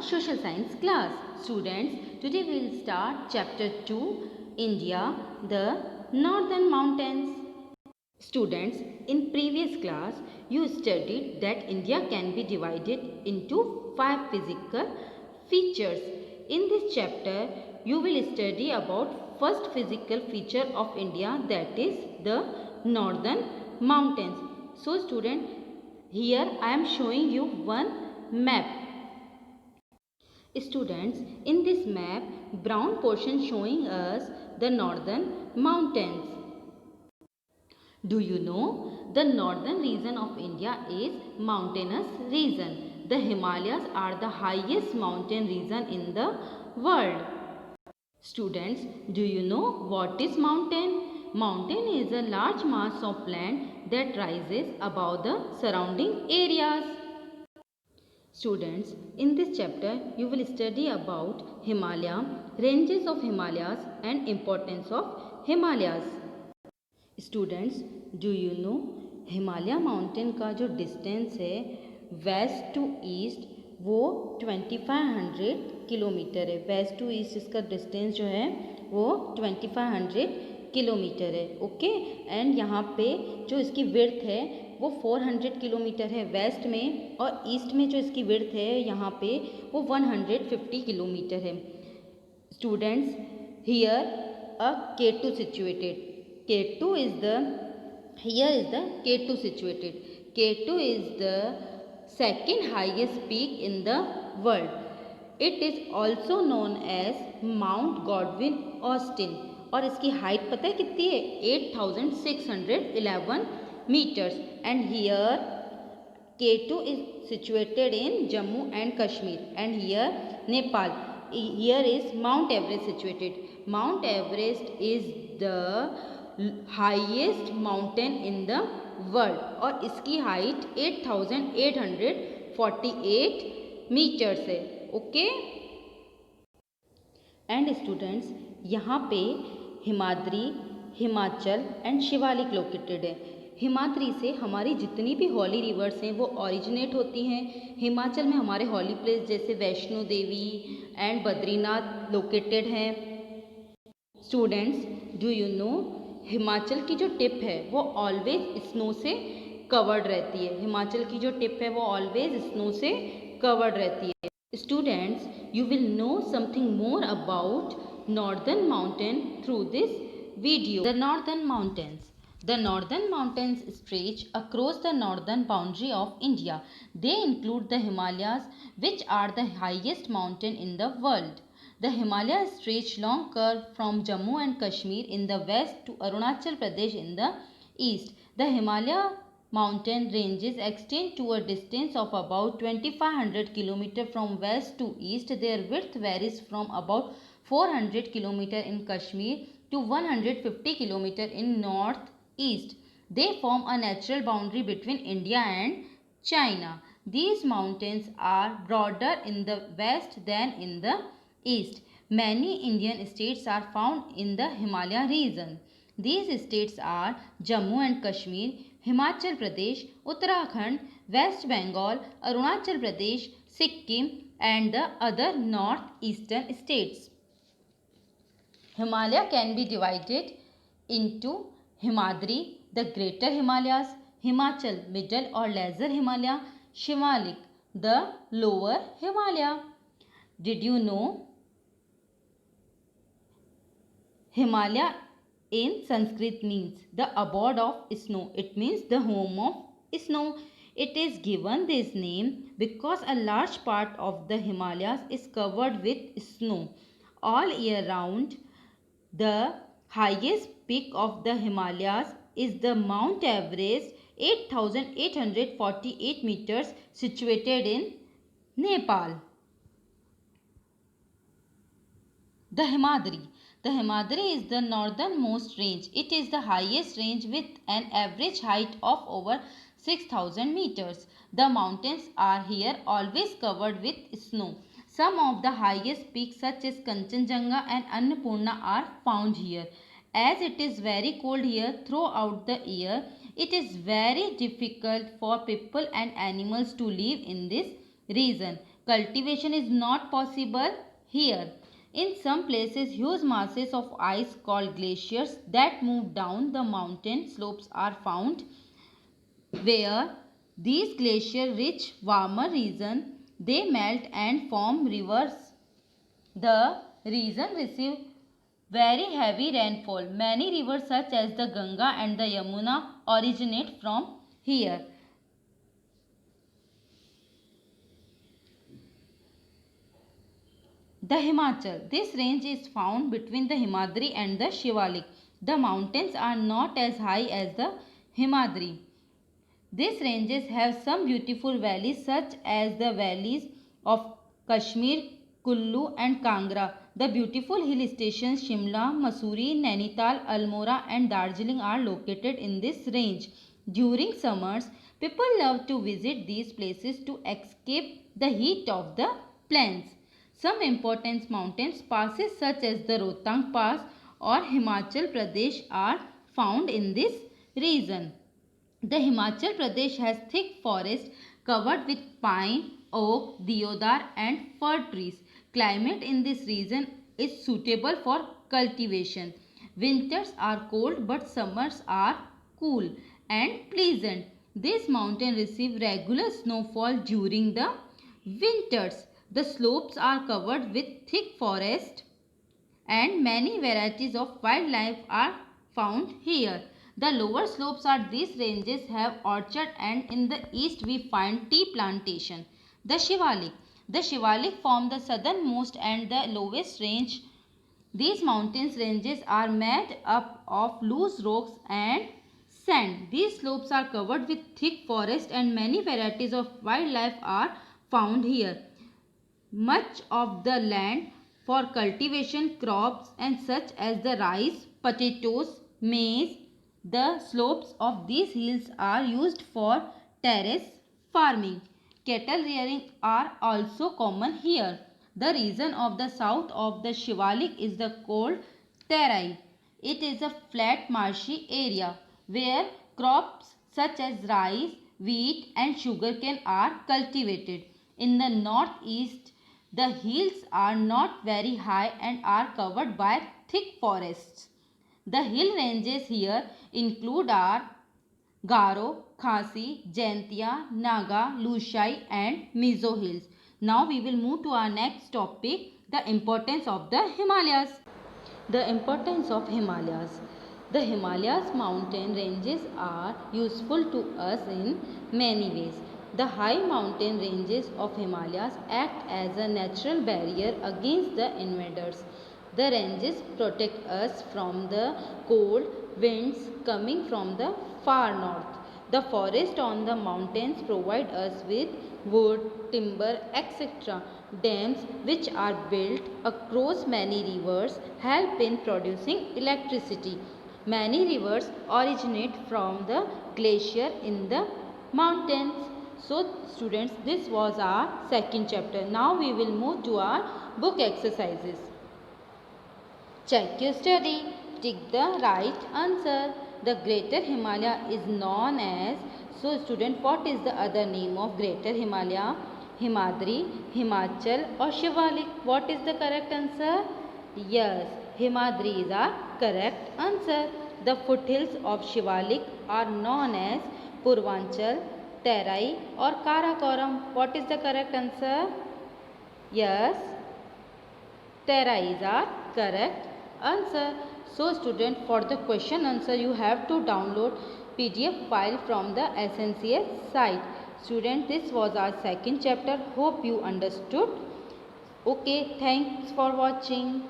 social science class. Students, today we will start chapter 2, India, the Northern Mountains. Students, in previous class, you studied that India can be divided into 5 physical features. In this chapter, you will study about first physical feature of India, that is the Northern Mountains. So student, here I am showing you one map. Students, in this map, brown portion showing us the Northern Mountains. Do you know the northern region of India is mountainous region. The Himalayas are the highest mountain region in the world. Students, do you know what is mountain? Mountain is a large mass of land that rises above the surrounding areas. Students, in this chapter you will study about Himalaya, ranges of Himalayas and importance of Himalayas. Students, do you know Himalaya mountain का जो distance है waste to east वो 2500 kilometre है. Waste to east इसका distance जो है वो 2500 kilometre है. ओके, एंड यहाँ पे जो इसकी विड्थ है वो 400 किलोमीटर है वेस्ट में, और ईस्ट में जो इसकी विड्थ है यहाँ पे वो 150 किलोमीटर है. Students, here a K2 situated. K2 is the, here is the K2 situated. K2 is the second highest peak in the world. It is also known as Mount Godwin Austen. और इसकी height पता है कितनी है? 8611 meters. And here K2 is situated in Jammu and Kashmir, and here Nepal. Here is Mount Everest situated. Mount Everest is the highest mountain in the world, और इसकी height 8848 metres है. Okay, and students, यहाँ पे Himadri, Himachal and Shivalik located है. हिमाद्री से हमारी जितनी भी हॉली रिवर्स हैं वो ओरिजिनेट होती हैं. हिमाचल में हमारे हॉली प्लेस जैसे वैष्णो देवी एंड बद्रीनाथ लोकेटेड हैं. Students, do you know Himachal की जो टिप है वो ऑलवेज स्नो से कवर्ड रहती है. हिमाचल की जो टिप है वो ऑलवेज स्नो से कवर्ड रहती है. Students, you will know something more about northern mountain through this video. The northern mountains. The northern mountains stretch across the northern boundary of India. They include the Himalayas, which are the highest mountain in the world. The Himalayas stretch long curve from Jammu and Kashmir in the west to Arunachal Pradesh in the east. The Himalaya mountain ranges extend to a distance of about 2500 km from west to east. Their width varies from about 400 km in Kashmir to 150 km in northeast. They form a natural boundary between India and China. These mountains are broader in the west than in the east. Many Indian states are found in the Himalaya region. These states are Jammu and Kashmir, Himachal Pradesh, Uttarakhand, West Bengal, Arunachal Pradesh, Sikkim and the other northeastern states. Himalaya can be divided into Himadri, the greater Himalayas, Himachal, middle or lesser Himalaya, Shimalik, the lower Himalaya. Did you know Himalaya in Sanskrit means the abode of snow? It means the home of snow. It is given this name because a large part of the Himalayas is covered with snow all year round. The highest peak of the Himalayas is the Mount Everest, 8848 meters, situated in Nepal. The Himadri. The Himadri is the northernmost range. It is the highest range with an average height of over 6000 meters. The mountains are here always covered with snow. Some of the highest peaks such as Kanchenjunga and Annapurna are found here. As it is very cold here throughout the year, it is very difficult for people and animals to live in this region. Cultivation is not possible here. In some places, huge masses of ice called glaciers that move down the mountain slopes are found, where these glaciers reach warmer region, they melt and form rivers. The region receive very heavy rainfall. Many rivers such as the Ganga and the Yamuna originate from here. The Himachal. This range is found between the Himadri and the Shivalik. The mountains are not as high as the Himadri. These ranges have some beautiful valleys such as the valleys of Kashmir, Kullu and Kangra. The beautiful hill stations Shimla, Mussoorie, Nainital, Almora and Darjeeling are located in this range. During summers, people love to visit these places to escape the heat of the plains. Some important mountains passes such as the Rohtang Pass or Himachal Pradesh are found in this region. The Himachal Pradesh has thick forest covered with pine, oak, deodar and fir trees. Climate in this region is suitable for cultivation. Winters are cold but summers are cool and pleasant. This mountain receives regular snowfall during the winters. The slopes are covered with thick forest and many varieties of wildlife are found here. The lower slopes of these ranges have orchard and in the east we find tea plantation. The Shivalik. The Shivalik form the southernmost and the lowest range. These mountains ranges are made up of loose rocks and sand. These slopes are covered with thick forest and many varieties of wildlife are found here. Much of the land for cultivation crops and such as the rice, potatoes, maize. The slopes of these hills are used for terrace farming. Cattle rearing are also common here. The region of the south of the Shivalik is the cold Terai. It is a flat marshy area where crops such as rice, wheat and sugarcane are cultivated. In the northeast, the hills are not very high and are covered by thick forests. The hill ranges here include are Garo, Khasi, Jaintia, Naga, Lushai and Mizo hills. Now we will move to our next topic, the importance of the Himalayas. The importance of Himalayas. The Himalayas mountain ranges are useful to us in many ways. The high mountain ranges of Himalayas act as a natural barrier against the invaders. The ranges protect us from the cold winds coming from the far north. The forest on the mountains provide us with wood, timber, etc. Dams which are built across many rivers help in producing electricity. Many rivers originate from the glacier in the mountains. So students, this was our second chapter. Now we will move to our book exercises. Check your study. Tick the right answer. The Greater Himalaya is known as. So student, what is the other name of Greater Himalaya? Himadri, Himachal or Shivalik? What is the correct answer? Yes, Himadri is our correct answer. The foothills of Shivalik are known as Purvanchal, Terai or Karakoram. What is the correct answer? Yes, Terai is our correct answer. So student, for the question answer you have to download PDF file from the SNCS site. Student, this was our second chapter. Hope you understood. Okay, thanks for watching.